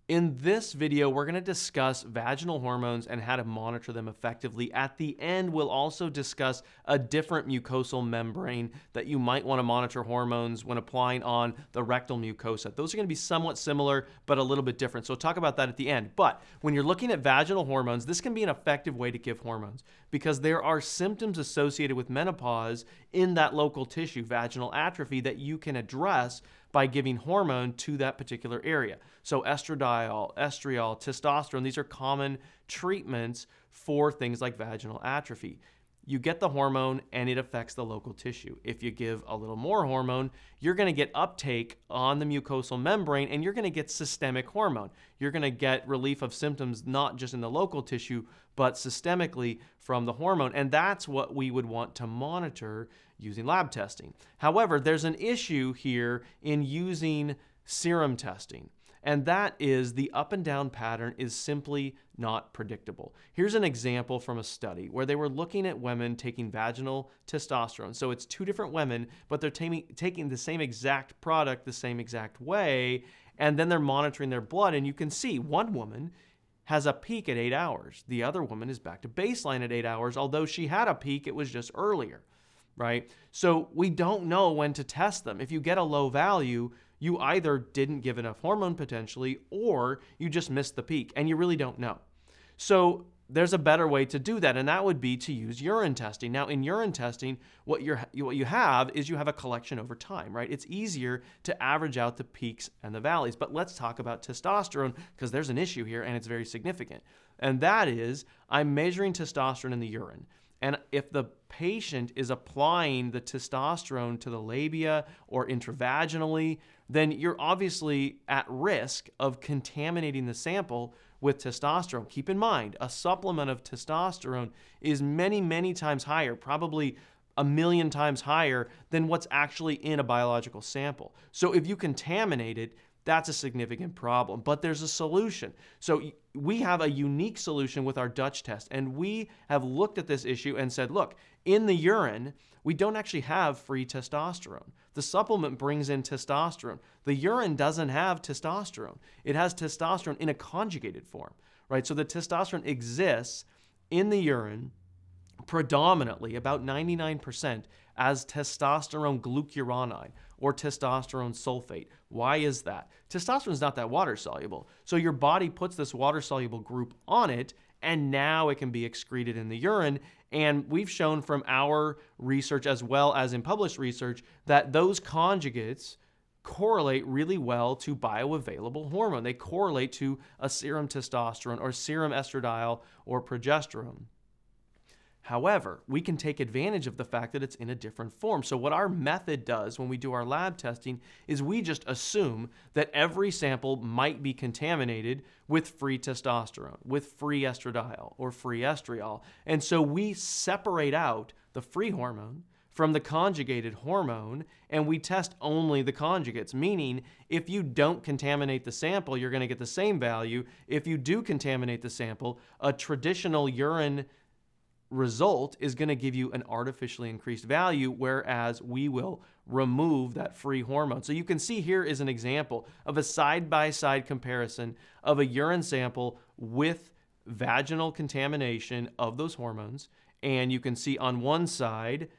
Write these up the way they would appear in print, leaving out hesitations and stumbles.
In this video, we're going to discuss vaginal hormones and how to monitor them effectively. At the end, we'll also discuss a different mucosal membrane that you might want to monitor hormones when applying on the rectal mucosa. Those are going to be somewhat similar, but a little bit different. So we'll talk about that at the end. But when you're looking at vaginal hormones, this can be an effective way to give hormones because there are symptoms associated with menopause in that local tissue, vaginal atrophy, that you can address by giving hormone to that particular area. So estradiol, estriol, testosterone, these are common treatments for things like vaginal atrophy. You get the hormone and it affects the local tissue. If you give a little more hormone, you're going to get uptake on the mucosal membrane and you're going to get systemic hormone. You're going to get relief of symptoms not just in the local tissue, but systemically from the hormone. And that's what we would want to monitor using lab testing. However, there's an issue here in using serum testing. And that is the up and down pattern is simply not predictable. Here's an example from a study where they were looking at women taking vaginal testosterone. So it's two different women, but they're taking the same exact product the same exact way, and then they're monitoring their blood, and you can see one woman has a peak at 8 hours. The other woman is back to baseline at 8 hours, although she had a peak, it was just earlier, right? So we don't know when to test them. If you get a low value, you either didn't give enough hormone potentially, or you just missed the peak, and you really don't know. So there's a better way to do that, and that would be to use urine testing. Now, in urine testing, what you have is you have a collection over time, right? It's easier to average out the peaks and the valleys. But let's talk about testosterone, because there's an issue here, and it's very significant. And that is, I'm measuring testosterone in the urine. And if the patient is applying the testosterone to the labia or intravaginally, then you're obviously at risk of contaminating the sample with testosterone. Keep in mind, a supplement of testosterone is many, many times higher, probably 1,000,000 times higher than what's actually in a biological sample. So if you contaminate it, that's a significant problem, but there's a solution. So we have a unique solution with our Dutch test, and we have looked at this issue and said, look, in the urine, we don't actually have free testosterone. The supplement brings in testosterone. The urine doesn't have testosterone. It has testosterone in a conjugated form, right? So the testosterone exists in the urine predominantly, about 99%, as testosterone glucuronide or testosterone sulfate. Why is that? Testosterone is not that water soluble. So your body puts this water soluble group on it, and now it can be excreted in the urine. And we've shown from our research as well as in published research that those conjugates correlate really well to bioavailable hormone. They correlate to a serum testosterone or serum estradiol or progesterone. However, we can take advantage of the fact that it's in a different form. So what our method does when we do our lab testing is we just assume that every sample might be contaminated with free testosterone, with free estradiol or free estriol. And so we separate out the free hormone from the conjugated hormone, and we test only the conjugates, meaning if you don't contaminate the sample, you're going to get the same value. If you do contaminate the sample, a traditional urine result is going to give you an artificially increased value, whereas we will remove that free hormone. So you can see here is an example of a side-by-side comparison of a urine sample with vaginal contamination of those hormones. And you can see on one side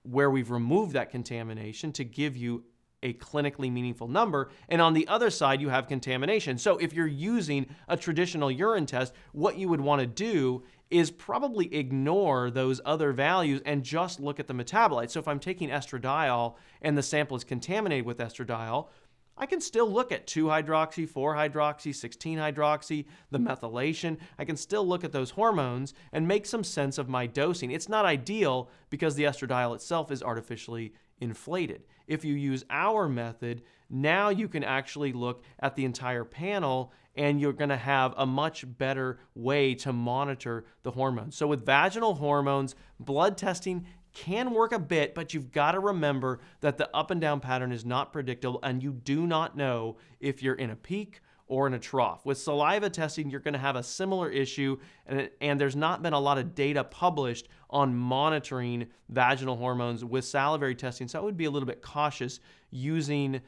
where we've removed that contamination to give you a clinically meaningful number, and on the other side you have contamination. So if you're using a traditional urine test, what you would want to do is probably ignore those other values and just look at the metabolites. So if I'm taking estradiol and the sample is contaminated with estradiol, I can still look at 2-hydroxy, 4-hydroxy, 16-hydroxy, the methylation. I can still look at those hormones and make some sense of my dosing. It's not ideal because the estradiol itself is artificially inflated. If you use our method, now you can actually look at the entire panel and you're going to have a much better way to monitor the hormones. So with vaginal hormones, blood testing can work a bit, but you've got to remember that the up and down pattern is not predictable, and you do not know if you're in a peak or in a trough. With saliva testing, you're going to have a similar issue, and there's not been a lot of data published on monitoring vaginal hormones with salivary testing, so I would be a little bit cautious using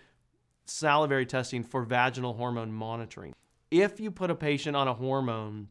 salivary testing for vaginal hormone monitoring. if you put a patient on a hormone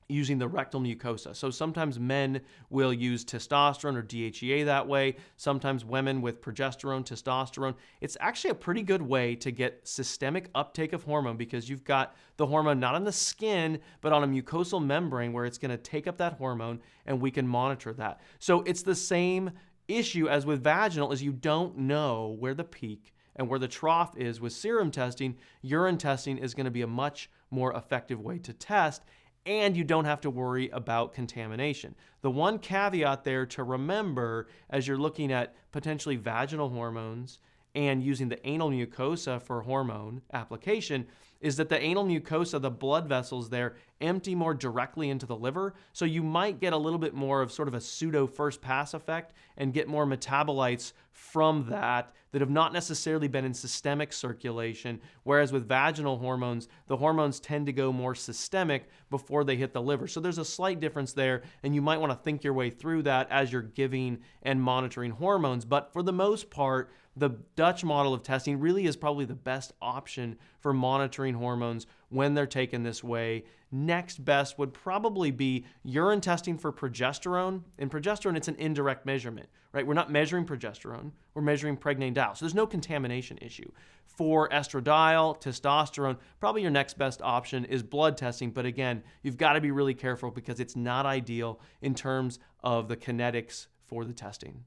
using the rectal mucosa. So sometimes men will use testosterone or DHEA that way. Sometimes women with progesterone, testosterone. It's actually a pretty good way to get systemic uptake of hormone because you've got the hormone not on the skin, but on a mucosal membrane where it's going to take up that hormone and we can monitor that. So it's the same issue as with vaginal is you don't know where the peak and where the trough is with serum testing. Urine testing is going to be a much more effective way to test, and you don't have to worry about contamination. The one caveat there to remember as you're looking at potentially vaginal hormones and using the anal mucosa for hormone application is that the anal mucosa, the blood vessels there, empty more directly into the liver. So you might get a little bit more of sort of a pseudo first pass effect and get more metabolites from that have not necessarily been in systemic circulation. Whereas with vaginal hormones, the hormones tend to go more systemic before they hit the liver. So there's a slight difference there, and you might want to think your way through that as you're giving and monitoring hormones. But for the most part, the Dutch model of testing really is probably the best option for monitoring hormones when they're taken this way. Next best would probably be urine testing for progesterone. In progesterone, it's an indirect measurement, right? We're not measuring progesterone, we're measuring pregnenolone. So there's no contamination issue. For estradiol, testosterone, probably your next best option is blood testing. But again, you've got to be really careful because it's not ideal in terms of the kinetics for the testing.